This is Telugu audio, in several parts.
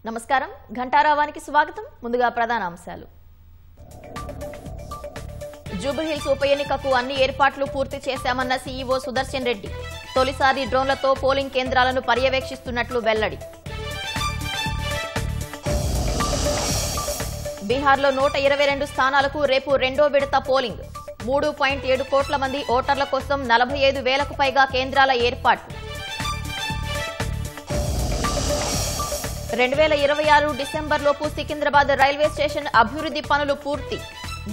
నమస్కారం ఘంటారావానికి స్వాగతం ముందుగా ప్రధాన అంశాలు జూబ్లీహిల్స్ ఉప ఎన్నికకు అన్ని ఏర్పాట్లు పూర్తి చేశామన్న సీఈఓ సుదర్శన్ రెడ్డి తొలిసారి డ్రోన్లతో పోలింగ్ కేంద్రాలను పర్యవేక్షిస్తున్నట్లు వెల్లడి బీహార్లో 122 స్థానాలకు రేపు రెండో విడత పోలింగ్ 3.7 కోట్ల మంది ఓటర్ల కోసం 45,000కు పైగా కేంద్రాల ఏర్పాటు 2026 డిసెంబర్లోపు సికింద్రాబాద్ రైల్వే స్టేషన్ అభివృద్ధి పనులు పూర్తి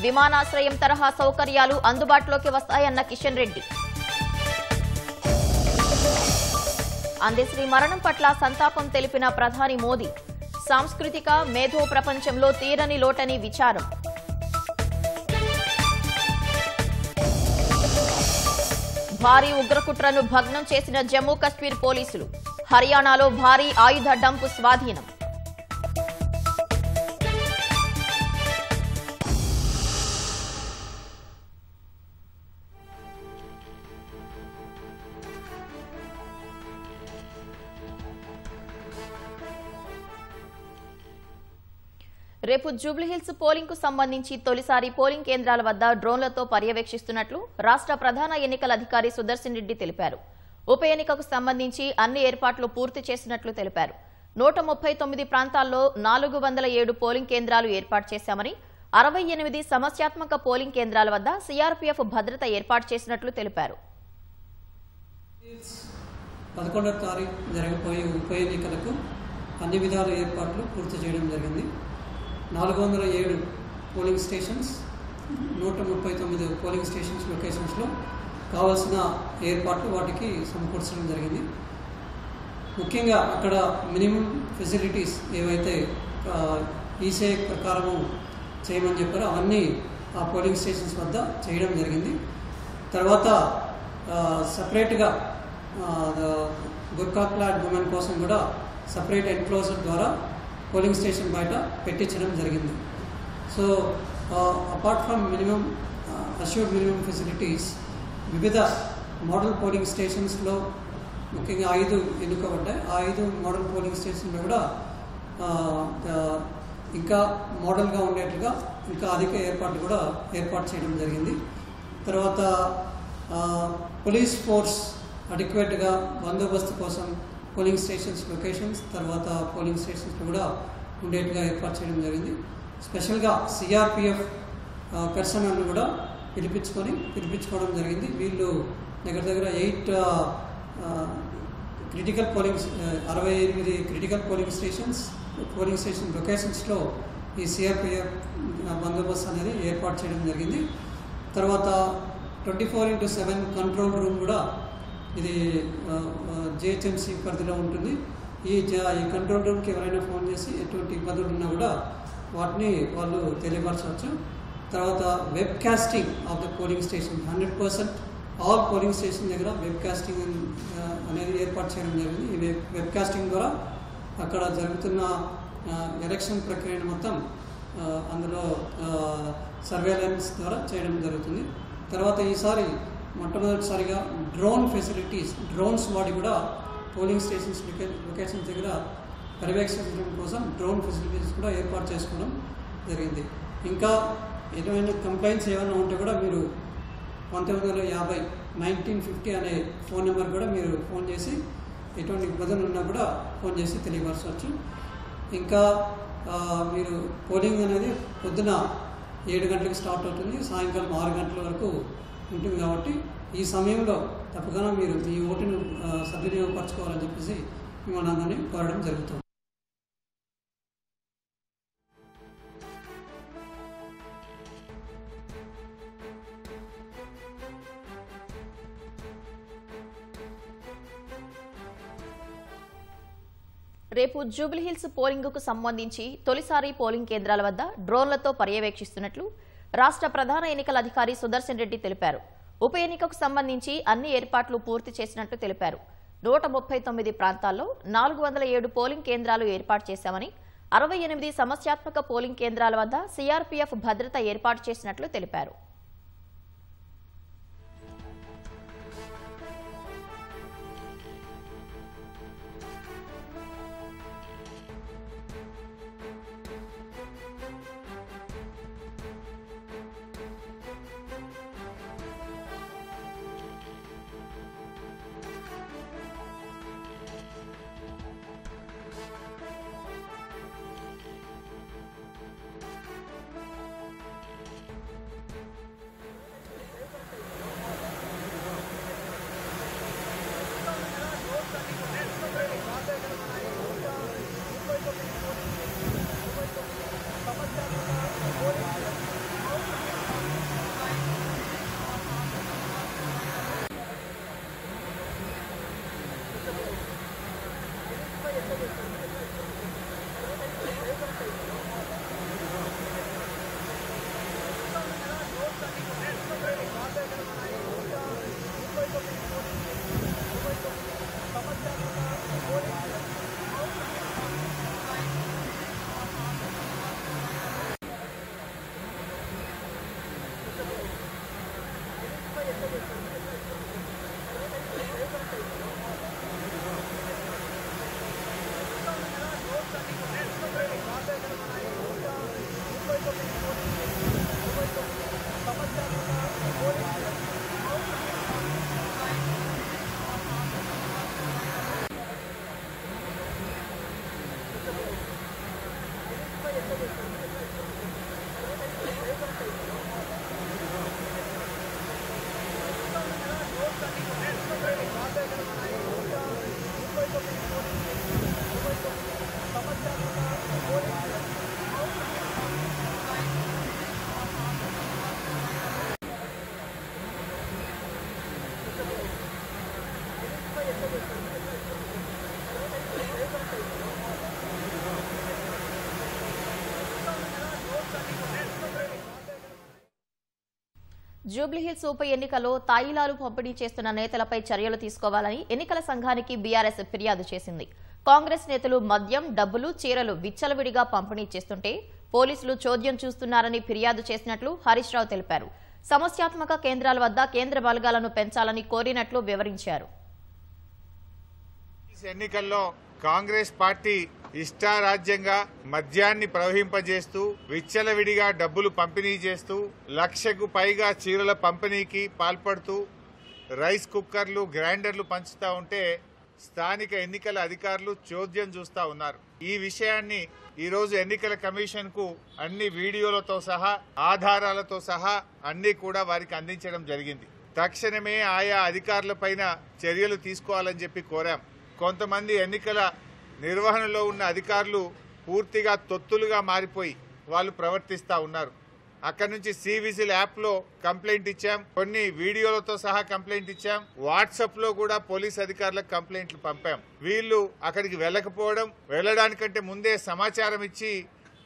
విమానాశ్రయం తరహా సౌకర్యాలు అందుబాటులోకి వస్తాయన్న కిషన్ రెడ్డి అందశ్రీ మరణం పట్ల సంతాపం తెలిపిన ప్రధాని మోదీ సాంస్కృతిక మేధో ప్రపంచంలో తీరని లోటని విచారం భారీ ఉగ్రకుట్రను భగ్నం చేసిన జమ్మూ కశ్మీర్ పోలీసులు హర్యానాలో భారీ ఆయుధ డంపు స్వాధీనం రేపు జూబ్లీహిల్స్ పోలింగ్ కు సంబంధించి తొలిసారి పోలింగ్ కేంద్రాల వద్ద డ్రోన్లతో పర్యవేక్షిస్తున్నట్లు రాష్ట్ర ప్రధాన ఎన్నికల అధికారి సుదర్శన్ రెడ్డి తెలిపారు. ఉప ఎన్నికకు సంబంధించి అన్ని ఏర్పాట్లు పూర్తి చేసినట్లు తెలిపారు. 139 ప్రాంతాల్లో 407 పోలింగ్ కేంద్రాలు ఏర్పాటు చేశామని 68 సమస్యాత్మక పోలింగ్ కేంద్రాల వద్ద సీఆర్పీఎఫ్ భద్రత ఏర్పాటు చేసినట్లు తెలిపారు. 11వ తారీఖు జరగబోయే ఉప ఎన్నికలకు అన్ని విధాల ఏర్పాట్లు పూర్తి చేయడం జరిగింది. 407 పోలింగ్ స్టేషన్స్ 139 పోలింగ్ స్టేషన్స్ లొకేషన్స్లో కావాల్సిన ఏర్పాట్లు వాటికి సమకూర్చడం జరిగింది. ముఖ్యంగా అక్కడ మినిమం ఫెసిలిటీస్ ఏవైతే ఈసీఐ ప్రకారము చేయమని చెప్పారో అవన్నీ ఆ పోలింగ్ స్టేషన్స్ వద్ద చేయడం జరిగింది. తర్వాత సపరేట్గా గుర్కా క్లాడ్ ఉమెన్ కోసం కూడా సపరేట్ ఎన్క్లోజర్ ద్వారా పోలింగ్ స్టేషన్ బయట పెట్టించడం జరిగింది. So apart from minimum assured minimum facilities వివిధ మోడల్ పోలింగ్ స్టేషన్స్లో ముఖ్యంగా 5 ఎన్నుకోబడ్డాయి. ఆ 5 మోడల్ పోలింగ్ స్టేషన్లో కూడా ఇంకా మోడల్గా ఉండేట్టుగా ఇంకా అధిక ఏర్పాట్లు కూడా ఏర్పాటు చేయడం జరిగింది. తర్వాత పోలీస్ ఫోర్స్ అడిక్వేట్గా బందోబస్తు కోసం పోలింగ్ స్టేషన్స్ లొకేషన్స్ తర్వాత పోలింగ్ స్టేషన్స్లో కూడా ఉండేట్టుగా ఏర్పాటు చేయడం జరిగింది. స్పెషల్గా సిఆర్పిఎఫ్ పర్సనల్ని కూడా పిలిపించుకోవడం జరిగింది. వీళ్ళు దగ్గర 8 critical polling 68 critical polling station లొకేషన్స్లో ఈ సిఆర్పిఎఫ్ బందోబస్తు అనేది ఏర్పాటు చేయడం జరిగింది. తర్వాత 24/7 కంట్రోల్ రూమ్ కూడా ఇది జిహెచ్ఎంసీ పరిధిలో ఉంటుంది. ఈ కంట్రోల్ రూమ్కి ఎవరైనా ఫోన్ చేసి ఎటువంటి ఇబ్బందులు ఉన్నా కూడా వాటిని వాళ్ళు తెలియపరచవచ్చు. తర్వాత web casting of the polling station 100% all polling station దగ్గర వెబ్ కాస్టింగ్ అనేది ఏర్పాటు చేయడం జరిగింది. ఈ వెబ్ కాస్టింగ్ ద్వారా అక్కడ జరుగుతున్న ఎలక్షన్ ప్రక్రియను మొత్తం అందులో సర్వేలెన్స్ ద్వారా చేయడం జరుగుతుంది. తర్వాత ఈసారి మొట్టమొదటిసారిగా డ్రోన్ ఫెసిలిటీస్ డ్రోన్స్ వాడి కూడా పోలింగ్ స్టేషన్స్ లొకేషన్స్ దగ్గర పర్యవేక్షించడం కోసం డ్రోన్ ఫెసిలిటీస్ కూడా ఏర్పాటు చేసుకోవడం జరిగింది. ఇంకా ఎటువంటి కంప్లైంట్స్ ఏమైనా ఉంటే కూడా మీరు 1950 1950 అనే ఫోన్ నెంబర్ కూడా మీరు ఫోన్ చేసి ఎటువంటి ఇబ్బందులు ఉన్నా కూడా ఫోన్ చేసి తెలియపరచవచ్చు. ఇంకా మీరు పోలింగ్ అనేది పొద్దున 7 గంటలకు స్టార్ట్ అవుతుంది, సాయంకాలం 6 గంటల వరకు ఉంటుంది. కాబట్టి ఈ సమయంలో తప్పకుండా మీరు మీ ఓటును సద్వినియోగపరచుకోవాలని చెప్పేసి మిమ్మల్ని అందరినీ కోరడం జరుగుతుంది. రేపు జూబ్లీహిల్స్ పోలింగ్ కు సంబంధించి తొలిసారి పోలింగ్ కేంద్రాల వద్ద డ్రోన్లతో పర్యవేక్షిస్తున్నట్లు రాష్ట్ర ప్రధాన ఎన్నికల అధికారి సుదర్శన్ రెడ్డి తెలిపారు. ఉప ఎన్నికకు సంబంధించి అన్ని ఏర్పాట్లు పూర్తి చేసినట్లు తెలిపారు. 139 ప్రాంతాల్లో 407 పోలింగ్ కేంద్రాలు ఏర్పాటు చేశామని 68 సమస్యాత్మక పోలింగ్ కేంద్రాల వద్ద సీఆర్పీఎఫ్ భద్రత ఏర్పాటు చేసినట్లు తెలిపారు. జూబ్లీహిల్స్ ఉప ఎన్నికలో తాయిలాలు పంపిణీ చేస్తున్న నేతలపై చర్యలు తీసుకోవాలని ఎన్నికల సంఘానికి బీఆర్ఎస్ ఫిర్యాదు చేసింది. కాంగ్రెస్ నేతలు మద్యం, డబ్బులు, చీరలు విచ్చలవిడిగా పంపిణీ చేస్తుంటే పోలీసులు చోద్యం చూస్తున్నారని ఫిర్యాదు చేసినట్లు హరీష్ రావు తెలిపారు. సమస్యాత్మక కేంద్రాల వద్ద కేంద్ర బలగాలను పెంచాలని కోరినట్లు వివరించారు. ఎన్నికల్లో కాంగ్రెస్ పార్టీ ఇష్టారాజ్యంగా మద్యాన్ని ప్రవహింపజేస్తూ విచ్చలవిడిగా డబ్బులు పంపిణీ చేస్తూ 1,00,000కు పైగా చీరల పంపిణీకి పాల్పడుతూ రైస్ కుక్కర్లు, గ్రైండర్లు పంచుతా ఉంటే స్థానిక ఎన్నికల అధికారులు చోద్యం చూస్తా ఉన్నారు. ఈ విషయాన్ని ఈరోజు ఎన్నికల కమిషన్ కు అన్ని వీడియోలతో సహా, ఆధారాలతో సహా అన్ని కూడా వారికి అందించడం జరిగింది. తక్షణమే ఆయా అధికారులపైన చర్యలు తీసుకోవాలని చెప్పి కోరాం. కొంతమంది ఎన్నికల నిర్వహణలో ఉన్న అధికారులు పూర్తిగా తొత్తులుగా మారిపోయి వాళ్ళు ప్రవర్తిస్తా ఉన్నారు. అక్కడి నుంచి సివిజిల్ యాప్ లో కంప్లైంట్ ఇచ్చాం, కొన్ని వీడియోలతో సహా కంప్లైంట్ ఇచ్చాం, వాట్సాప్ లో కూడా పోలీస్ అధికారులకు కంప్లైంట్లు పంపాం. వీళ్ళు అక్కడికి వెళ్ళకపోవడం, వెళ్ళడానికంటే ముందే సమాచారం ఇచ్చి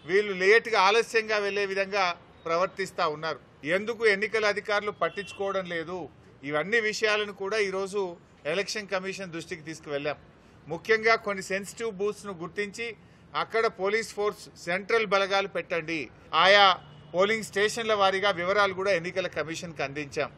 వీళ్ళు లేటుగా ఆలస్యంగా వెళ్లే విధంగా ప్రవర్తిస్తా ఉన్నారు. ఎందుకు ఎన్నికల అధికారులు పట్టించుకోవడం లేదు? ఇవన్నీ విషయాలను కూడా ఈరోజు ఎలక్షన్ కమిషన్ దృష్టికి తీసుకువెళ్ళాం. ముఖ్యంగా కొన్ని సెన్సిటివ్ బూత్స్ ను గుర్తించి అక్కడ పోలీస్ ఫోర్స్, సెంట్రల్ బలగాలు పెట్టండి. ఆయా పోలింగ్ స్టేషన్ల వారీగా వివరాలు కూడా ఎన్నికల కమిషన్ కు అందించాం.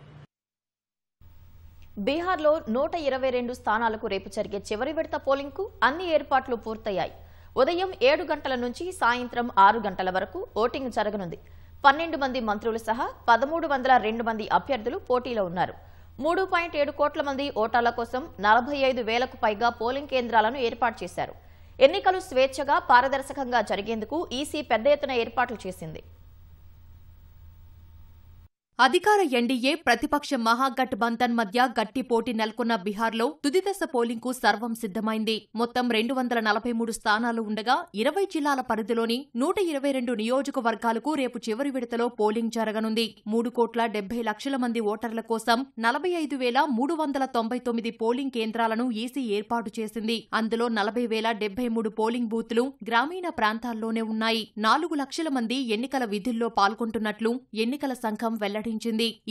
బీహార్లో 122 స్థానాలకు రేపు జరిగే చివరి విడత పోలింగ్ కు అన్ని ఏర్పాట్లు పూర్తయ్యాయి. ఉదయం 7 గంటల నుంచి సాయంత్రం 6 గంటల వరకు ఓటింగ్ జరగనుంది. 12 మంది మంత్రులు సహా 1302 మంది అభ్యర్థులు పోటీలో ఉన్నారు. 3.7 కోట్ల మంది ఓటర్ల కోసం 45,000కు పైగా పోలింగ్ కేంద్రాలను ఏర్పాటు చేశారు. ఎన్నికలు స్వేచ్ఛగా, పారదర్శకంగా జరిగేందుకు ఈసీ పెద్ద ఎత్తున ఏర్పాట్లు చేసింది. అధికార ఎన్డీఏ, ప్రతిపక్ష మహాగఠబంధన్ మధ్య గట్టి పోటీ నెలకొన్న బీహార్లో తుదిదశ పోలింగ్కు సర్వం సిద్దమైంది. మొత్తం 243 స్థానాలు ఉండగా 20 జిల్లాల పరిధిలోని 122 నియోజకవర్గాలకు రేపు చివరి విడతలో పోలింగ్ జరగనుంది. 3,70,00,000 మంది ఓటర్ల కోసం 45,399 పోలింగ్ కేంద్రాలను ఈసీ ఏర్పాటు చేసింది. అందులో 40,073 పోలింగ్ బూత్లు గ్రామీణ ప్రాంతాల్లోనే ఉన్నాయి. 4 లక్షల మంది ఎన్నికల విధుల్లో పాల్గొంటున్నట్లు ఎన్నికల సంఘం వెల్లడించింది.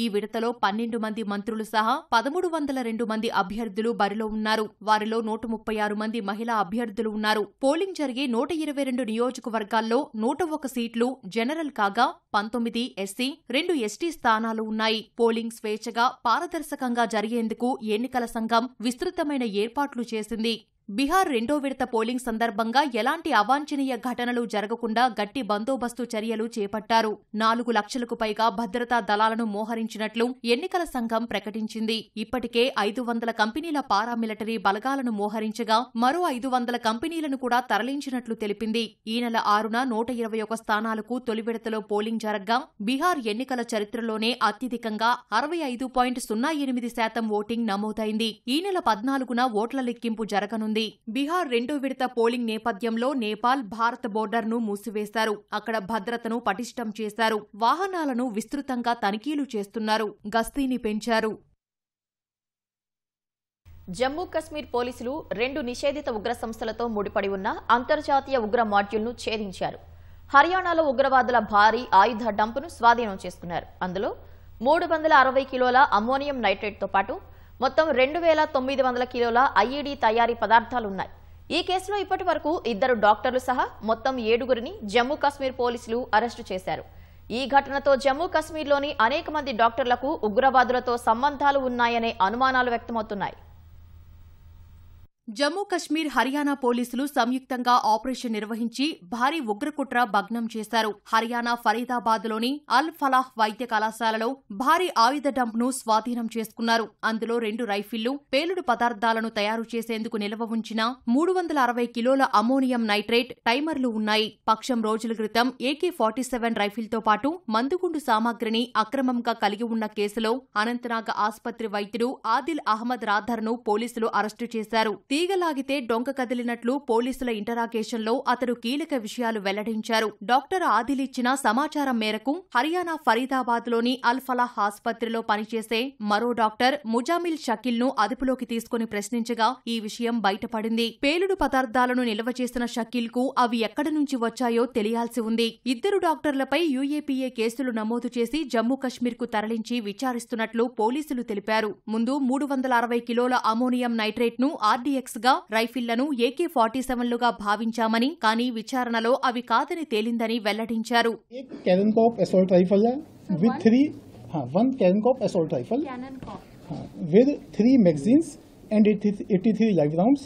ఈ విడతలో 12 మంది మంత్రులు సహా 1302 మంది అభ్యర్థులు బరిలో ఉన్నారు. వారిలో 136 మంది మహిళా అభ్యర్థులు ఉన్నారు. పోలింగ్ జరిగే 122 నియోజకవర్గాల్లో 101 సీట్లు జనరల్ కాగా 19 ఎస్సీ, 2 ఎస్టీ స్థానాలు ఉన్నాయి. పోలింగ్ స్వేచ్ఛగా, పారదర్శకంగా జరిగేందుకు ఎన్నికల సంఘం విస్తృతమైన ఏర్పాట్లు చేసింది. బీహార్ రెండో విడత పోలింగ్ సందర్భంగా ఎలాంటి అవాంఛనీయ ఘటనలు జరగకుండా గట్టి బందోబస్తు చర్యలు చేపట్టారు. 4 లక్షలకు పైగా భద్రతా దళాలను మోహరించినట్లు ఎన్నికల సంఘం ప్రకటించింది. ఇప్పటికే 500 కంపెనీల పారామిలిటరీ బలగాలను మోహరించగా మరో 500 కంపెనీలను కూడా తరలించినట్లు తెలిపింది. ఈ నెల 6న 121 స్థానాలకు తొలి విడతలో పోలింగ్ జరగ్గా బీహార్ ఎన్నికల చరిత్రలోనే అత్యధికంగా 65.08% ఓటింగ్ నమోదైంది. ఈ నెల 14న ఓట్ల లెక్కింపు జరగనుంది. బీహార్ రెండో విడత పోలింగ్ నేపథ్యంలో నేపాల్, భారత్ బోర్డర్ను మూసివేశారు. అక్కడ భద్రతను పటిష్టం చేశారు. వాహనాలను విస్తృతంగా తనిఖీలు చేస్తున్నారు. గస్తీని పెంచారు. జమ్మూ కశ్మీర్ పోలీసులు 2 నిషేధిత ఉగ్ర సంస్థలతో ముడిపడి ఉన్న అంతర్జాతీయ ఉగ్ర మాడ్యూల్ను ఛేదించారు. హర్యానాలో ఉగ్రవాదుల భారీ ఆయుధ డంపును స్వాధీనం చేసుకున్నారు. అందులో 360 కిలోల అమ్మోనియం నైట్రేట్తో పాటు మొత్తం 2,900 కిలోల ఐఈడీ తయారీ పదార్థాలున్నాయి. ఈ కేసులో ఇప్పటి వరకు 2 డాక్టర్లు సహా మొత్తం 7గురిని జమ్మూ కశ్మీర్ పోలీసులు అరెస్టు చేశారు. ఈ ఘటనతో జమ్మూ కశ్మీర్లోని అనేక మంది డాక్టర్లకు ఉగ్రవాదులతో సంబంధాలు ఉన్నాయనే అనుమానాలు వ్యక్తమవుతున్నాయి. జమ్మూ కశ్మీర్, హర్యానా పోలీసులు సంయుక్తంగా ఆపరేషన్ నిర్వహించి భారీ ఉగ్రకుట్ర భగ్నం చేశారు. హర్యానా ఫరీదాబాద్లోని అల్ ఫలాహ్ వైద్య కళాశాలలో భారీ ఆయుధ డంప్ను స్వాధీనం చేసుకున్నారు. అందులో 2 రైఫిళ్లు, పేలుడు పదార్థాలను తయారు చేసేందుకు నిల్వ ఉంచిన 360 కిలోల అమ్మోనియం నైట్రేట్ టైమర్లు ఉన్నాయి. పక్షం రోజుల క్రితం AK-47 రైఫిల్తో పాటు మందుగుండు సామాగ్రిని అక్రమంగా కలిగి ఉన్న కేసులో అనంతనాగ్ ఆసుపత్రి వైద్యుడు ఆదిల్ అహ్మద్ రాథర్ను పోలీసులు అరెస్టు చేశారు. తీగలాగితే డొంక కదిలినట్లు పోలీసుల ఇంటరాగేషన్లో అతడు కీలక విషయాలు వెల్లడించారు. డాక్టర్ ఆదిలిచ్చిన సమాచారం మేరకు హర్యానా ఫరీదాబాద్లోని అల్ ఫలాహ్ ఆసుపత్రిలో పనిచేసే మరో డాక్టర్ ముజామిల్ షకీల్ను అదుపులోకి తీసుకుని ప్రశ్నించగా ఈ విషయం బయటపడింది. పేలుడు పదార్థాలను నిల్వ చేసిన షకీల్కు అవి ఎక్కడి నుంచి వచ్చాయో తెలియాల్సి ఉంది. ఇద్దరు డాక్టర్లపై యూఏపీఏ కేసులు నమోదు చేసి జమ్మూ కశ్మీర్కు తరలించి విచారిస్తున్నట్లు పోలీసులు తెలిపారు. ముందు 360 కిలోల అమోనియం నైట్రేట్ను ఆర్డీఎక్స్గా, రైఫిళ్లను AK-47లుగా భావించామని, కానీ విచారణలో అవి కాదని తేలిందని వెల్లడించారు. one Karankop assault rifle with 3 magazines and 83 live rounds,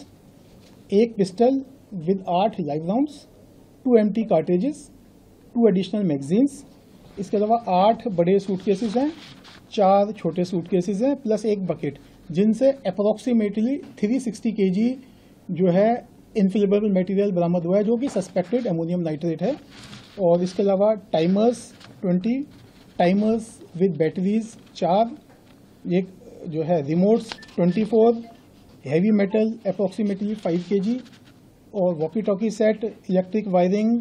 एक pistol with 8 live rounds, 2 empty cartridges, 2 additional magazines. इसके अलावा 8 बड़े सूटकेसेस हैं, 4 छोटे सूटकेसेस हैं, प्लस एक बकेट, जिनसे अप्रोक्सीमेटली 360 kg जो है इनफ्लेमेबल मटेरियल बरामद हुआ है, जो कि सस्पेक्टेड अमोनियम नाइट्रेट है. और इसके अलावा टाइमर्स 20, टाइमर्स विद बैटरीज 4, एक जो है remotes 24, heavy metal approximately 5 kg और walkie talkie set, electric wiring,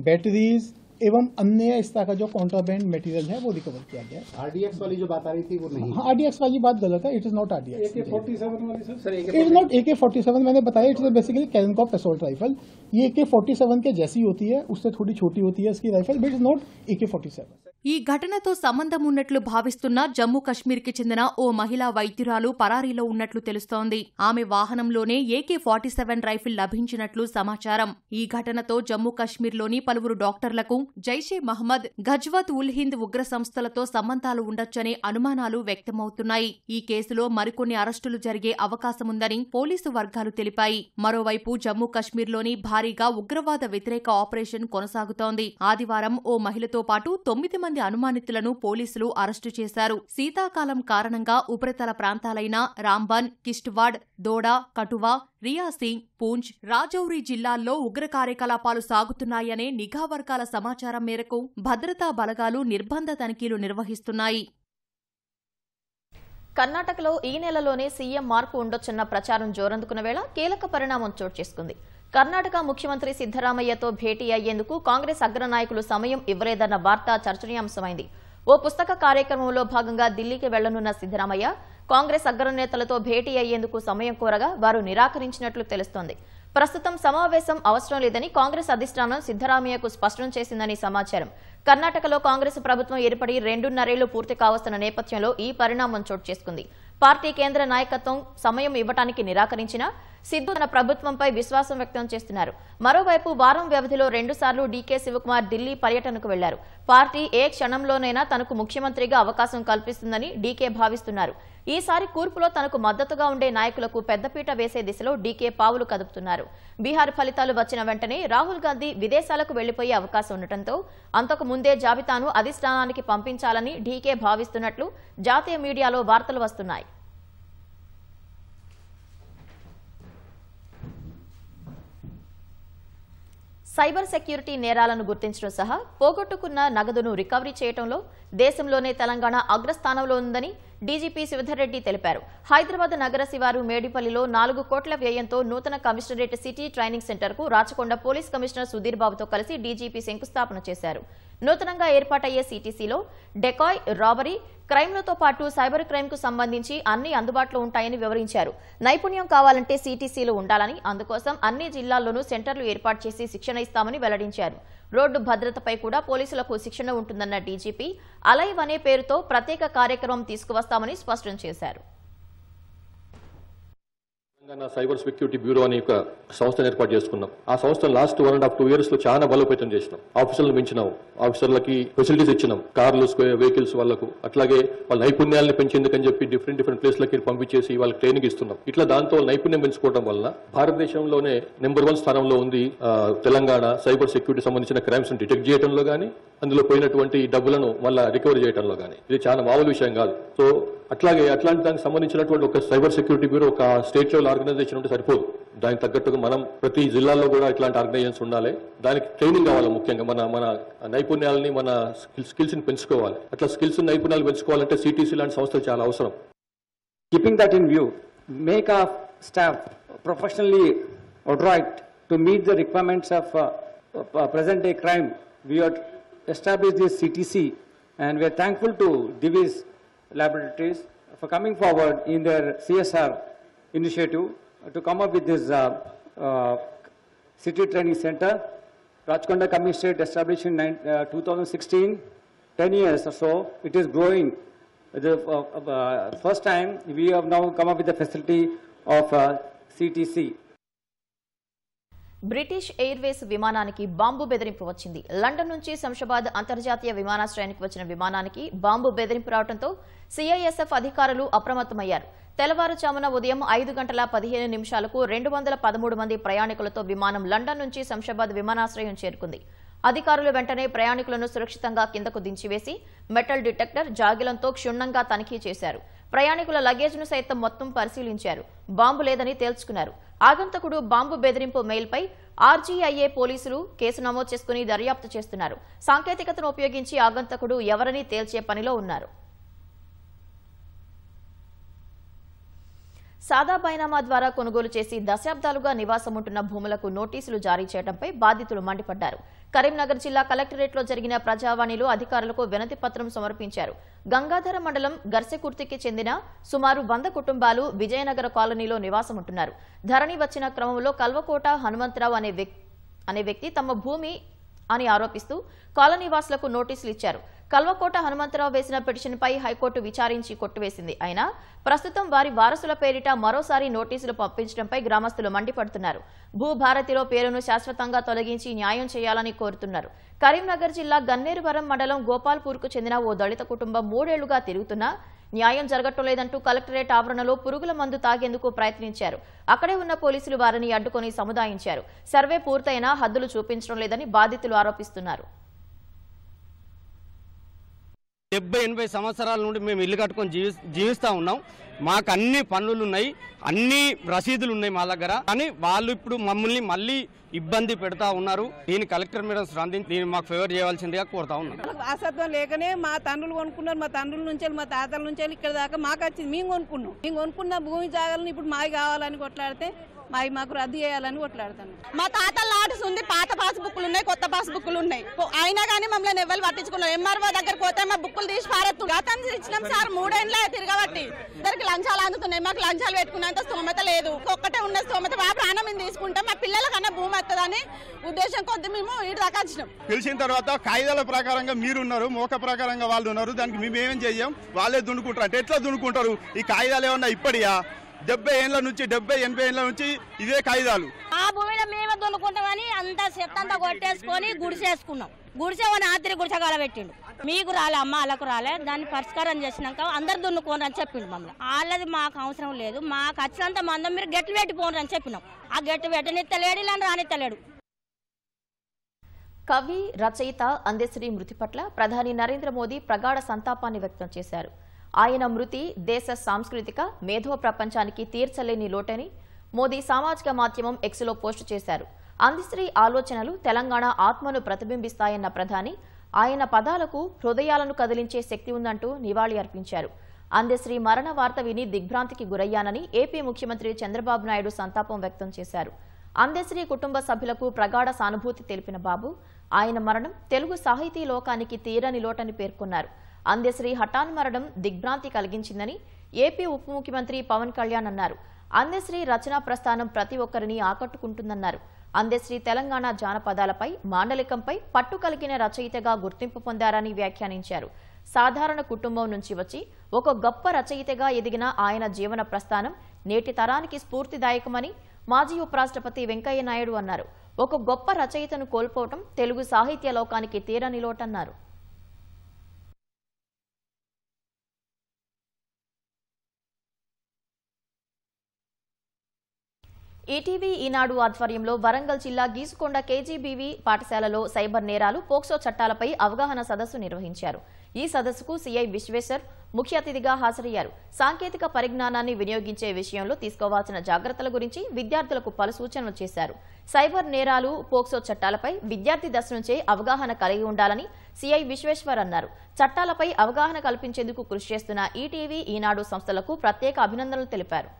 batteries एवं अन्य इस तरह का जो कॉन्ट्राबैंड मटेरियल है वो रिकवर किया गया. आरडीएक्स वाली जो बात आ रही थी वो नहीं. हाँ, आरडीएक्स वाली बात गलत है. It is not RDX. AK-47 वाली sir it is not AK-47. मैंने बताया इट इज बेसिकली कैरनकॉप असॉल्ट राइफल. ये AK-47 के जैसी होती है, उससे थोड़ी छोटी होती है इसकी rifle, but it is not AK-47. ఈ ఘటనతో సంబంధం ఉన్నట్లు భావిస్తున్న జమ్మూ కశ్మీర్కి చెందిన ఓ మహిళా వైద్యురాలు పరారీలో ఉన్నట్లు తెలుస్తోంది. ఆమె వాహనంలోనే AK-47 రైఫిల్ లభించినట్లు సమాచారం. ఈ ఘటనతో జమ్మూ కశ్మీర్లోని పలువురు డాక్టర్లకు జైషే మహ్మద్, గజ్వత్ ఉల్ హింద్ ఉగ్ర సంస్థలతో సంబంధాలు ఉండొచ్చనే అనుమానాలు వ్యక్తమవుతున్నాయి. ఈ కేసులో మరికొన్ని అరెస్టులు జరిగే అవకాశముందని పోలీసు వర్గాలు తెలిపాయి. మరోవైపు జమ్మూ కశ్మీర్లోని భారీగా ఉగ్రవాద వ్యతిరేక ఆపరేషన్ కొనసాగుతోంది. ఆదివారం ఓ మహిళతో పాటు 9 మంది అనుమానితులను పోలీసులు అరెస్టు చేశారు. శీతాకాలం కారణంగా ఉపరితల ప్రాంతాలైన రాంబన్, కిష్ట్వాడ్, దోడా, కఠువా, రియాసీ, పూంచ్, రాజౌరి జిల్లాల్లో ఉగ్ర కార్యకలాపాలు సాగుతున్నాయనే నిఘా వర్గాల సమాచారం మేరకు భద్రతా బలగాలు నిర్బంధ తనిఖీలు నిర్వహిస్తున్నాయి. కర్ణాటకలో ఈ నెలలోనే సీఎం మార్పు ఉండొచ్చన్న ప్రచారం జోరందుకున్న వేళ కీలక పరిణామం చోటు చేసుకుంది. కర్ణాటక ముఖ్యమంత్రి సిద్దరామయ్యతో భేటీ అయ్యేందుకు కాంగ్రెస్ అగ్రనాయకులు సమయం ఇవ్వలేదన్న వార్త చర్చనీయాంశమైంది. ఓ పుస్తక కార్యక్రమంలో భాగంగా ఢిల్లీకి వెళ్లనున్న సిద్దరామయ్య కాంగ్రెస్ అగ్రనేతలతో భేటీ అయ్యేందుకు సమయం కోరగా వారు నిరాకరించినట్లు తెలుస్తోంది. ప్రస్తుతం సమావేశం అవసరం లేదని కాంగ్రెస్ అధిష్టానం సిద్దరామయ్యకు స్పష్టం చేసిందని సమాచారం. కర్ణాటకలో కాంగ్రెస్ ప్రభుత్వం ఏర్పడి 2.5 ఏళ్లు పూర్తి కావస్తున్న నేపథ్యంలో ఈ పరిణామం చోటు చేసుకుంది. పార్టీ కేంద్ర నాయకత్వం సమయం ఇవ్వడానికి నిరాకరించినా సిద్దు తన ప్రభుత్వంపై విశ్వాసం వ్యక్తం చేస్తున్నారు. మరోవైపు వారం వ్యవధిలో 2 సార్లు డీకే శివకుమార్ ఢిల్లీ పర్యటనకు వెళ్లారు. పార్టీ ఏ క్షణంలోనైనా తనకు ముఖ్యమంత్రిగా అవకాశం కల్పిస్తుందని డీకే భావిస్తున్నారు. ఈసారి కూర్పులో తనకు మద్దతుగా ఉండే నాయకులకు పెద్దపీట వేసే దిశలో డీకే పావులు కదుపుతున్నారు. బీహార్ ఫలితాలు వచ్చిన వెంటనే రాహుల్ గాంధీ విదేశాలకు వెళ్లిపోయే అవకాశం ఉండటంతో అంతకు ముందే జాబితాను అధిష్టానానికి పంపించాలని డీకే భావిస్తున్నట్లు జాతీయ మీడియాలో వార్తలు వస్తున్నాయి. సైబర్ సెక్యూరిటీ నేరాలను గుర్తించడం సహా పోగొట్టుకున్న నగదును రికవరీ చేయడంలో దేశంలోనే తెలంగాణ అగ్రస్థానంలో ఉందని డీజీపీ శ్రీధర్ రెడ్డి తెలిపారు. హైదరాబాద్ నగర శివారు మేడిపల్లిలో 4 కోట్ల వ్యయంతో నూతన కమిషనరేట్ సిటీ ట్రైనింగ్ సెంటర్కు రాచకొండ పోలీస్ కమిషనర్ సుధీర్ బాబుతో కలిసి డీజీపీ శంకుస్థాపన చేశారు. నూతనంగా ఏర్పాటయ్యే సిటీసీలో డెకాయ్, రాబరీ, క్రైమ్లతో పాటు సైబర్ క్రైమ్కు సంబంధించి అన్ని అందుబాటులో ఉంటాయని వివరించారు. నైపుణ్యం కావాలంటే సిటీసీలు ఉండాలని, అందుకోసం అన్ని జిల్లాల్లోనూ సెంటర్లు ఏర్పాటు చేసి శిక్షణ ఇస్తామని వెల్లడించారు. రోడ్డు భద్రతపై కూడా పోలీసులకు శిక్షణ ఉంటుందన్న డీజీపీ అలైవ్ అనే పేరుతో ప్రత్యేక కార్యక్రమం తీసుకువస్తామని స్పష్టం చేశారు. సైబర్ సెక్యూరిటీ బ్యూరో అనే ఒక సంస్థను ఏర్పాటు చేసుకున్నాం. ఆ సంస్థ లాస్ట్ 1.5-2 years లో చాలా బలోపేతం చేసినాం. ఆఫీసర్లను పెంచినాం, ఆఫీసర్లకి ఫెసిలిటీస్ ఇచ్చినాం, కార్లు, వెహికల్స్ వాళ్ళకు, అట్లాగే వాళ్ళ నైపుణ్యాలను పెంచేందుకని చెప్పి డిఫరెంట్ ప్లేస్లకి పంపించేసి వాళ్ళకి ట్రైనింగ్ ఇస్తున్నాం. ఇట్లా దాంతో నైపుణ్యం పెంచుకోవడం వల్ల భారతదేశంలోనే నెంబర్ 1 స్థానంలో ఉంది తెలంగాణ. సైబర్ సెక్యూరిటీ సంబంధించిన క్రైమ్స్ డిటెక్ట్ చేయడంలో కానీ, అందులో పోయినటువంటి డబ్బులను మళ్ళీ రికవరీ చేయడంలో కానీ ఇది చాలా మామూలు విషయం కాదు. సో అట్లాగే అట్లాంటి దానికి సంబంధించినటువంటి ఒక సైబర్ సెక్యూరిటీ బ్యూరో ఒక స్టేట్ లెవెల్ ఆర్గనైజేషన్ ఉంటే సరిపోదు. దానికి తగ్గట్టుగా మనం ప్రతి జిల్లాల్లో కూడా ఇట్లాంటి ఆర్గనైజేషన్స్ ఉండాలి. దానికి ట్రైనింగ్ కావాలి. ముఖ్యంగా మన నైపుణ్యాలని, మన స్కిల్స్ ని పెంచుకోవాలి. అట్లా స్కిల్స్ నైపుణ్యాలు పెంచుకోవాలంటే సిటీసీ లాంటి సంస్థలు చాలా అవసరం. Keeping that in view, make our staff professionally adroit to meet the requirements of present-day crime. We have established this CTC, and we are thankful to Divi's Laboratories for coming forward in their CSR initiative to come up with this city training center. Rajkonda Commissionerate established in 2016, 10 years or so. It is growing. The first time we have now come up with the facility of CTC. British Airways విమానానికి బాంబు బెదిరింపు వచ్చింది. లండన్ నుంచి శంషాబాద్ అంతర్జాతీయ విమానాశ్రయానికి వచ్చిన విమానానికి బాంబు బెదిరింపు రావడంతో సిఐఎస్ఎఫ్ అధికారులు అప్రమత్తమయ్యారు. తెల్లవారుజామున ఉదయం 5:15 213 మంది ప్రయాణికులతో విమానం లండన్ నుంచి శంషాబాద్ విమానాశ్రయం చేరుకుంది. అధికారులు వెంటనే ప్రయాణికులను సురక్షితంగా కిందకు దించివేసి మెటల్ డిటెక్టర్ జాగిలంతో క్షుణ్ణంగా తనిఖీ చేశారు. ప్రయాణికుల లగేజ్ను సైతం మొత్తం పరిశీలించారు. బాంబు లేదని తేల్చుకున్నారు. ఆగంతకుడు బాంబు బెదిరింపు మెయిల్పై ఆర్జీఐఏ పోలీసులు కేసు నమోదు చేసుకుని దర్యాప్తు చేస్తున్నారు. సాంకేతికతను ఉపయోగించి ఆగంతకుడు ఎవరని తేల్చే పనిలో ఉన్నారు. సాదా బైనామా ద్వారా కొనుగోలు చేసి దశాబ్దాలుగా నివాసముంటున్న భూములకు నోటీసులు జారీ చేయడంపై బాధితులు మండిపడ్డారు. కరీంనగర్ జిల్లా కలెక్టరేట్లో జరిగిన ప్రజావాణిలో అధికారులకు వినతి పత్రం సమర్పించారు. గంగాధర మండలం గర్సెకుర్తికి చెందిన సుమారు 100 కుటుంబాలు విజయనగర కాలనీలో నివాసముంటున్నారు. ధరణి వచ్చిన క్రమంలో కల్వకోట హనుమంతరావు అనే వ్యక్తి తమ భూమి అని ఆరోపిస్తూ కాలనీవాసులకు నోటీసులు ఇచ్చారు. కల్వకోట హనుమంతరావు వేసిన పిటిషన్పై హైకోర్టు విచారించి కొట్టివేసింది. అయినా ప్రస్తుతం వారి వారసుల పేరిట మరోసారి నోటీసులు పంపించడంపై గ్రామస్తులు మండిపడుతున్నారు. భూభారతిలో పేరును శాశ్వతంగా తొలగించి న్యాయం చేయాలని కోరుతున్నారు. కరీంనగర్ జిల్లా గన్నేరువరం మండలం గోపాల్పూర్కు చెందిన ఓ దళిత కుటుంబం 3 ఏళ్లుగా తిరుగుతున్నా న్యాయం జరగటం లేదంటూ కలెక్టరేట్ ఆవరణలో పురుగుల మందు తాగేందుకు ప్రయత్నించారు. అక్కడే ఉన్న పోలీసులు వారిని అడ్డుకొని సముదాయించారు. సర్వే పూర్తయినా హద్దులు చూపించడం లేదని బాధితులు ఆరోపిస్తున్నారు. 70-80 సంవత్సరాల నుండి మేము ఇల్లు కట్టుకొని జీవిస్తూ ఉన్నాం. మాకు అన్ని పన్నులు ఉన్నాయి, అన్ని రసీదులు ఉన్నాయి మా దగ్గర. కానీ వాళ్ళు ఇప్పుడు మమ్మల్ని మళ్ళీ ఇబ్బంది పెడతా ఉన్నారు. దీని కలెక్టర్ మేడం స్పందించి దీన్ని మాకు ఫేవర్ చేయవలసిందిగా కోరుతా ఉన్నాం. వారసత్వం లేకనే మా తండ్రులు కొనుక్కున్నారు. మా తండ్రుల నుంచి మా తాతల నుంచి ఇక్కడ దాకా మాకు వచ్చింది. మేము కొనుక్కున్న భూమి జాగాలను ఇప్పుడు మాకు కావాలని కొట్లాడితే మాకు రద్దు చేయాలని కొట్లాడుతాను. మా తాతల లాట్స్ ఉంది, పాత పాస్ బుక్లు ఉన్నాయి, కొత్త పాస్ బుక్లు ఉన్నాయి. అయినా కానీ మమ్మల్ని ఎవరు పట్టించుకున్నారు. ఎంఆర్ఓ దగ్గరకు పోతే మా బుక్కులు తీసి పారెత్తు. గతం ఇచ్చినాం సార్, 3 ఏళ్ళ తిరగబట్టి ఇద్దరికి లంచాలు అందుతున్నాయి. మాకు లంచాలు పెట్టుకున్నంత స్తోమత లేదు. ఒక్కటే ఉన్న స్తోమత మా ప్రాణం మీద తీసుకుంటే మా పిల్లలకన్నా భూమి వస్తుందని ఉద్దేశం కొద్ది మేము ఇటు దాకా వచ్చినాం. పిలిచిన తర్వాత కాయిదాల ప్రకారంగా మీరున్నారు, మోక ప్రకారంగా వాళ్ళు ఉన్నారు. దానికి మేము ఏమేం చెయ్యం, వాళ్ళే దున్నుకుంటారు. అంటే ఎట్లా దున్నుకుంటారు? ఈ కాయిదాలు ఏమన్నా ఇప్పటియా 70 ఏళ్ల నుంచి 70-80 ఏళ్ల నుంచి ఇదే కాయిదాలు. ఆ భూమిలో మేమే దున్నుకుంటామని అంతా చెత్త అంతా కొట్టేసుకొని గుడిసేసుకున్నాం. గుడిసేవని ఆత్రి గుడిసెగాల పెట్టిండు. మీకు రాలే అమ్మ, వాళ్ళకు రాలే. దాన్ని పరిష్కారం చేసినాక అందరు దున్నుకోండి అని చెప్పిండు మమ్మల్ని. వాళ్ళది మాకు అవసరం లేదు, మాకు వచ్చినంత మందం మీరు గట్టి పెట్టిపోండి అని చెప్పినాం. ఆ గట్టి పెట్టనిత్తలేడు, ఇలా రానిత్తలేడు. కవి, రచయిత అందెశ్రీ మృతి పట్ల ప్రధాని నరేంద్ర మోదీ ప్రగాఢ సంతాపాన్ని వ్యక్తం చేశారు. ఆయన మృతి దేశ సాంస్కృతిక మేధో ప్రపంచానికి తీర్చలేని లోటని మోదీ సామాజిక మాధ్యమం ఎక్స్లో పోస్టు చేశారు. అందెశ్రీ ఆలోచనలు తెలంగాణ ఆత్మను ప్రతిబింబిస్తాయన్న ప్రధాని ఆయన పదాలకు హృదయాలను కదిలించే శక్తి ఉందంటూ నివాళి అర్పించారు. అందెశ్రీ మరణ వార్త విని దిగ్భ్రాంతికి గురయ్యానని ఏపీ ముఖ్యమంత్రి చంద్రబాబు నాయుడు సంతాపం వ్యక్తం చేశారు. అందెశ్రీ కుటుంబ సభ్యులకు ప్రగాఢ సానుభూతి తెలిపిన బాబు ఆయన మరణం తెలుగు సాహితీ లోకానికి తీరని లోటని పేర్కొన్నారు. అందెశ్రీ హఠాన్ మరణం దిగ్భ్రాంతి కలిగించిందని ఏపీ ఉప ముఖ్యమంత్రి పవన్ కళ్యాణ్ అన్నారు. అందెశ్రీ రచనా ప్రస్థానం ప్రతి ఒక్కరిని ఆకట్టుకుంటుందన్నారు. అందెశ్రీ తెలంగాణ జానపదాలపై, మాండలికంపై పట్టు కలిగిన రచయితగా గుర్తింపు పొందారని వ్యాఖ్యానించారు. సాధారణ కుటుంబం నుంచి వచ్చి ఒక గొప్ప రచయితగా ఎదిగిన ఆయన జీవన ప్రస్థానం నేటి తరానికి స్ఫూర్తిదాయకమని మాజీ ఉపరాష్ట్రపతి వెంకయ్య నాయుడు అన్నారు. ఒక గొప్ప రచయితను కోల్పోవటం తెలుగు సాహిత్య లోకానికి తీరని లోటన్నారు. ఈటీవీ ఈనాడు ఆధ్వర్యంలో వరంగల్ జిల్లా గీసుకొండ కేజీబీవీ పాఠశాలలో సైబర్ నేరాలు, పోక్సో చట్టాలపై అవగాహన సదస్సు నిర్వహించారు. ఈ సదస్సుకు సీఐ విశ్వేశ్వర్ ముఖ్య అతిథిగా హాజరయ్యారు. సాంకేతిక పరిజ్ఞానాన్ని వినియోగించే విషయంలో తీసుకోవాల్సిన జాగ్రత్తల గురించి విద్యార్థులకు పలు సూచనలు చేశారు. సైబర్ నేరాలు, పోక్సో చట్టాలపై విద్యార్థి దశ నుంచే అవగాహన కలిగి ఉండాలని సీఐ విశ్వేశ్వర్ అన్నారు. చట్టాలపై అవగాహన కల్పించేందుకు కృషి చేస్తున్న ఈటీవీ ఈనాడు సంస్థలకు ప్రత్యేక అభినందనలు తెలిపారు.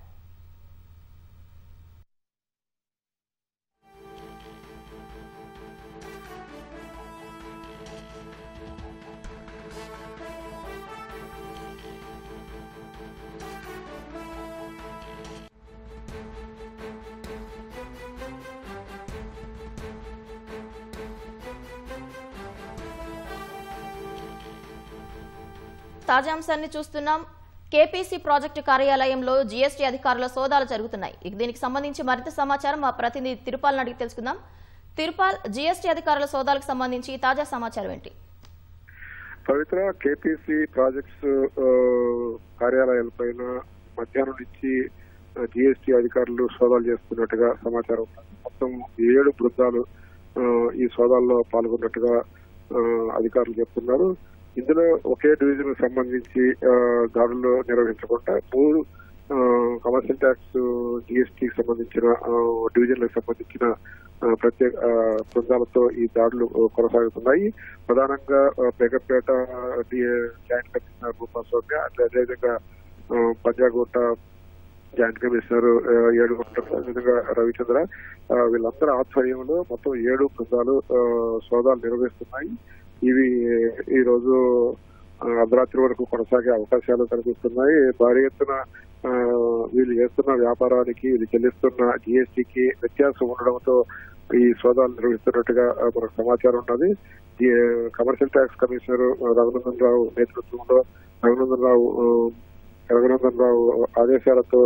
తాజా అంశాన్ని చూస్తున్నాం. కేపీసీ ప్రాజెక్టు కార్యాలయంలో జీఎస్టీ అధికారుల సోదాలు జరుగుతున్నాయి. దీనికి సంబంధించి మరింత సమాచారం మా ప్రతినిధి తిరుపాల్ని అడిగి తెలుసుకుందాం. తిరుపాల్, జీఎస్టీ అధికారుల సోదాలకు సంబంధించి తాజా సమాచారం ఏంటి? పవిత్ర, కేపీసీ ప్రాజెక్ట్స్ కార్యాలయాలపైన మధ్యాహ్నం నుంచి జీఎస్టీ అధికారులు సోదాలు చేస్తున్నట్టుగా సమాచారం. మొత్తం 7 బృందాలు ఈ సోదాల్లో పాల్గొన్నట్టుగా అధికారులు చెప్తున్నారు. ఇందులో ఒకే డివిజన్ సంబంధించి దాడులు నిర్వహించకుండా 3 కమర్షియల్ ట్యాక్స్ జీఎస్టీకి సంబంధించిన డివిజన్లకు సంబంధించిన ప్రత్యేక బృందాలతో ఈ దాడులు కొనసాగుతున్నాయి. ప్రధానంగా బేగంపేట జాయింట్ కమిషనర్ రూపా సౌమ్య, అదేవిధంగా పంజాగుట్ట జాయింట్ కమిషనర్ ఏడుగుంట, అదేవిధంగా రవిచంద్ర, వీళ్ళందరి ఆధ్వర్యంలో మొత్తం 7 బృందాలు సోదాలు నిర్వహిస్తున్నాయి. ఇవి ఈ రోజు అర్ధరాత్రి వరకు కొనసాగే అవకాశాలు కనిపిస్తున్నాయి. భారీ ఎత్తున వీళ్ళు చేస్తున్న వ్యాపారానికి, వీళ్ళు చెల్లిస్తున్న జీఎస్టీకి వ్యత్యాసం ఉండడంతో ఈ సోదాలు నిర్వహిస్తున్నట్టుగా మనకు సమాచారం ఉన్నది. Commercial tax commissioner Raghunandan Rao నేతృత్వంలో రఘునందన్ రావు ఆదేశాలతో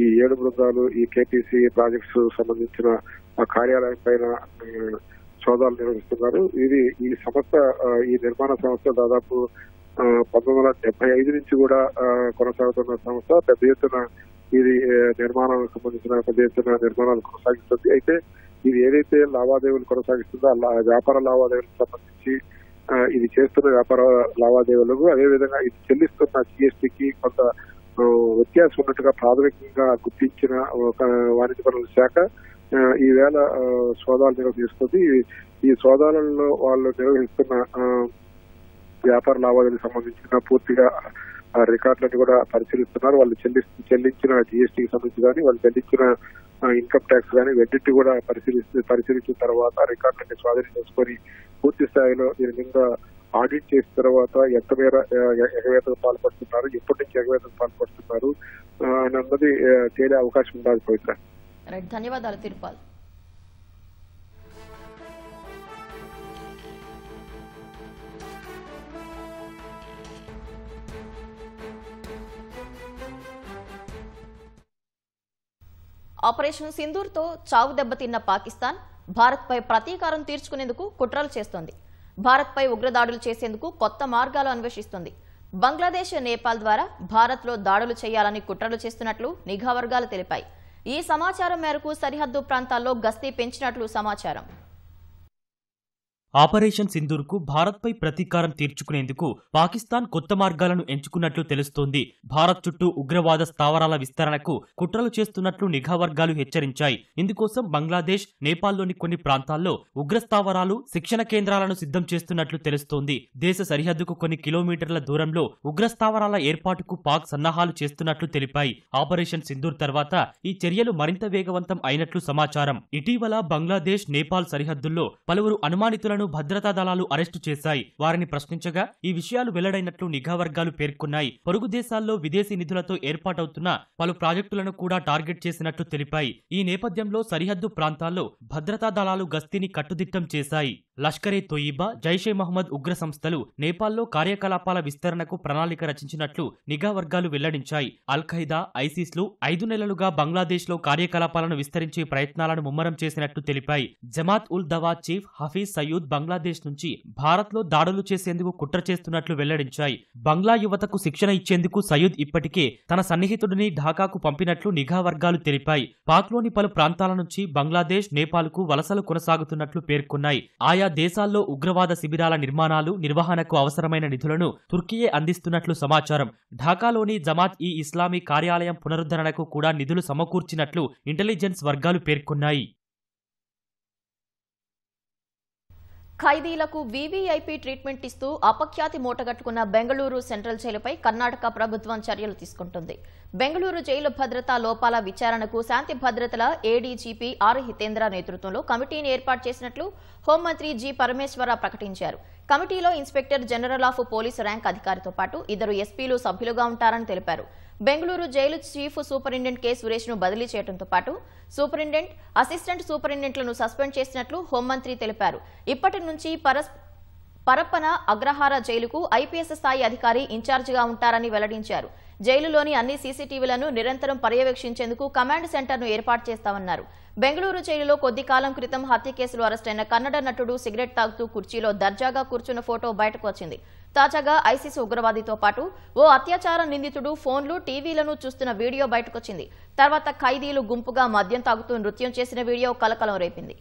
ఈ 7 బృందాలు ఈ కేపీసీ ప్రాజెక్ట్స్ సంబంధించిన కార్యాలయం పైన సోదాలు నిర్వహిస్తున్నారు. ఈ సంస్థ, ఈ నిర్మాణ సంస్థ దాదాపు 1975 నుంచి కూడా కొనసాగుతున్న సంస్థ. పెద్ద ఎత్తున ఇది నిర్మాణాలకు సంబంధించిన పెద్ద ఎత్తున నిర్మాణాలు కొనసాగిస్తుంది. అయితే ఇది ఏదైతే లావాదేవీలు కొనసాగిస్తుందో ఆ వ్యాపార లావాదేవీలకు సంబంధించి ఇది చేస్తున్న వ్యాపార లావాదేవీలకు, అదేవిధంగా ఇది చెల్లిస్తున్న జీఎస్టీకి కొంత వ్యత్యాసం ఉన్నట్టుగా ప్రాథమికంగా గుర్తించిన ఒక వాణిజ్య పనుల శాఖ ఈవేళ సోదాలు నిర్వహిస్తుంది. ఈ సోదాలలో వాళ్ళు నిర్వహిస్తున్న వ్యాపార లావాదేవీలకు సంబంధించిన పూర్తిగా రికార్డులను కూడా పరిశీలిస్తున్నారు. వాళ్ళు చెల్లించిన జీఎస్టీకి సంబంధించి కానీ, వాళ్ళు చెల్లించిన ఇన్కమ్ ట్యాక్స్ కానీ వెన్నింటి కూడా పరిశీలించిన తర్వాత రికార్డులన్నీ స్వాధీనం చేసుకొని పూర్తి స్థాయిలో దీని మీద ఆడిట్ చేసిన తర్వాత ఎంత మేర ఎగవేతకు పాల్పడుతున్నారు, ఎప్పటి నుంచి ఎగవేతకు పాల్పడుతున్నారు అన్నది తేలే అవకాశం ఉండాలి. పవిత్ర, ధన్యవాదాలు తిరుపాల్. ఆపరేషన్ సింధూర్తో చావు దెబ్బతిన్న పాకిస్తాన్ భారత్పై ప్రతీకారం తీర్చుకునేందుకు కుట్రలు చేస్తోంది. భారత్పై ఉగ్రదాడులు చేసేందుకు కొత్త మార్గాలు అన్వేషిస్తోంది. బంగ్లాదేశ్, నేపాల్ ద్వారా భారత్లో దాడులు చేయాలని కుట్రలు చేస్తున్నట్లు నిఘా వర్గాలు తెలిపాయి. ఈ సమాచారం మేరకు సరిహద్దు ప్రాంతాల్లో గస్తీ పెంచినట్లు సమాచారం. ఆపరేషన్ సింధూర్కు భారత్పై ప్రతీకారం తీర్చుకునేందుకు పాకిస్తాన్ కొత్త మార్గాలను ఎంచుకున్నట్లు తెలుస్తోంది. భారత్ చుట్టూ ఉగ్రవాద స్థావరాల విస్తరణకు కుట్రలు చేస్తున్నట్లు నిఘా వర్గాలు హెచ్చరించాయి. ఇందుకోసం బంగ్లాదేశ్, నేపాల్లోని కొన్ని ప్రాంతాల్లో ఉగ్రస్థావరాలు, శిక్షణ కేంద్రాలను సిద్ధం చేస్తున్నట్లు తెలుస్తోంది. దేశ సరిహద్దుకు కొన్ని కిలోమీటర్ల దూరంలో ఉగ్రస్థావరాల ఏర్పాటుకు పాక్ సన్నాహాలు చేస్తున్నట్లు తెలిపాయి. ఆపరేషన్ సింధూర్ తర్వాత ఈ చర్యలు మరింత వేగవంతం అయినట్లు సమాచారం. ఇటీవల బంగ్లాదేశ్, నేపాల్ సరిహద్దుల్లో పలువురు అనుమానితులను భద్రతా దళాలు అరెస్టు చేశాయి. వారిని ప్రశ్నించగా ఈ విషయాలు వెల్లడైనట్లు నిఘా వర్గాలు పేర్కొన్నాయి. పొరుగు దేశాల్లో విదేశీ నిధులతో ఏర్పాటవుతున్న పలు ప్రాజెక్టులను కూడా టార్గెట్ చేసినట్లు తెలిపాయి. ఈ నేపథ్యంలో సరిహద్దు ప్రాంతాల్లో భద్రతా దళాలు గస్తీని కట్టుదిట్టం చేశాయి. లష్కరే తొయిబా, జైషే మహ్మద్ ఉగ్ర సంస్థలు నేపాల్లో కార్యకలాపాల విస్తరణకు ప్రణాళిక రచించినట్లు నిఘా వర్గాలు వెల్లడించాయి. అల్ ఖైదా, ఐసిస్లు 5 నెలలుగా బంగ్లాదేశ్లో కార్యకలాపాలను విస్తరించే ప్రయత్నాలను ముమ్మరం చేసినట్లు తెలిపాయి. జమాత్ ఉల్ దవా చీఫ్ హఫీజ్ సయ్యూద్ బంగ్లాదేశ్ నుంచి భారత్లో దాడులు చేసేందుకు కుట్ర చేస్తున్నట్లు వెల్లడించాయి. బంగ్లా యువతకు శిక్షణ ఇచ్చేందుకు సయ్యూద్ ఇప్పటికే తన సన్నిహితుడిని ఢాకాకు పంపినట్లు నిఘా వర్గాలు తెలిపాయి. పాక్లోని పలు ప్రాంతాల నుంచి బంగ్లాదేశ్, నేపాల్కు వలసలు కొనసాగుతున్నట్లు పేర్కొన్నాయి. ఆయా దేశాల్లో ఉగ్రవాద శిబిరాల నిర్మాణాలు, నిర్వహణకు అవసరమైన నిధులను తుర్కీయే అందిస్తున్నట్లు సమాచారం. ఢాకాలోని జమాత్-ఇ-ఇస్లామీ కార్యాలయం పునరుద్ధరణకు కూడా నిధులు సమకూర్చినట్లు ఇంటెలిజెన్స్ వర్గాలు పేర్కొన్నాయి. ఖైదీలకు వీవీఐపీ ట్రీట్మెంట్ ఇస్తూ అపఖ్యాతి మూటగట్టుకున్న బెంగళూరు సెంట్రల్ జైలుపై కర్ణాటక ప్రభుత్వం చర్యలు తీసుకుంటుంది. బెంగళూరు జైలు భద్రతా లోపాల విచారణకు శాంతి భద్రతల ఏడీజీపీ ఆర్ హితేంద్ర నేతృత్వంలో కమిటీని ఏర్పాటు చేసినట్లు హోంమంత్రి జి పరమేశ్వర ప్రకటించారు. కమిటీలో inspector general of police rank అధికారితో పాటు 2 ఎస్పీలు సభ్యులుగా ఉంటారని తెలిపారు. Bengaluru jail chief superintendent K Suresh ను బదిలీ చేయడంతో పాటు సూపరింటెండెంట్, అసిస్టెంట్ సూపరింటెండెంట్లను సస్పెండ్ చేసినట్లు హోంమంత్రి తెలిపారు. ఇప్పటి నుంచి పరప్పన అగ్రహార జైలుకు ఐపీఎస్ స్థాయి అధికారి ఇన్ఛార్జిగా ఉంటారని వెల్లడించారు. జైలులోని అన్ని సీసీటీవీలను నిరంతరం పర్యవేక్షించేందుకు కమాండ్ సెంటర్ను ఏర్పాటు చేస్తామన్నారు. బెంగళూరు జైలులో కొద్ది కాలం క్రితం హత్య కేసులో అరెస్టైన కన్నడ నటుడు సిగరెట్ తాగుతూ కుర్చీలో దర్జాగా కూర్చున్న ఫోటో బయటకు వచ్చింది. తాజాగా ఐసీసీ ఉగ్రవాదితో పాటు ఓ అత్యాచార నిందితుడు ఫోన్లు, టీవీలను చూస్తున్న వీడియో బయటకొచ్చింది. తర్వాత ఖైదీలు గుంపుగా మద్యం తాగుతూ నృత్యం చేసిన వీడియో కలకలం రేపింది.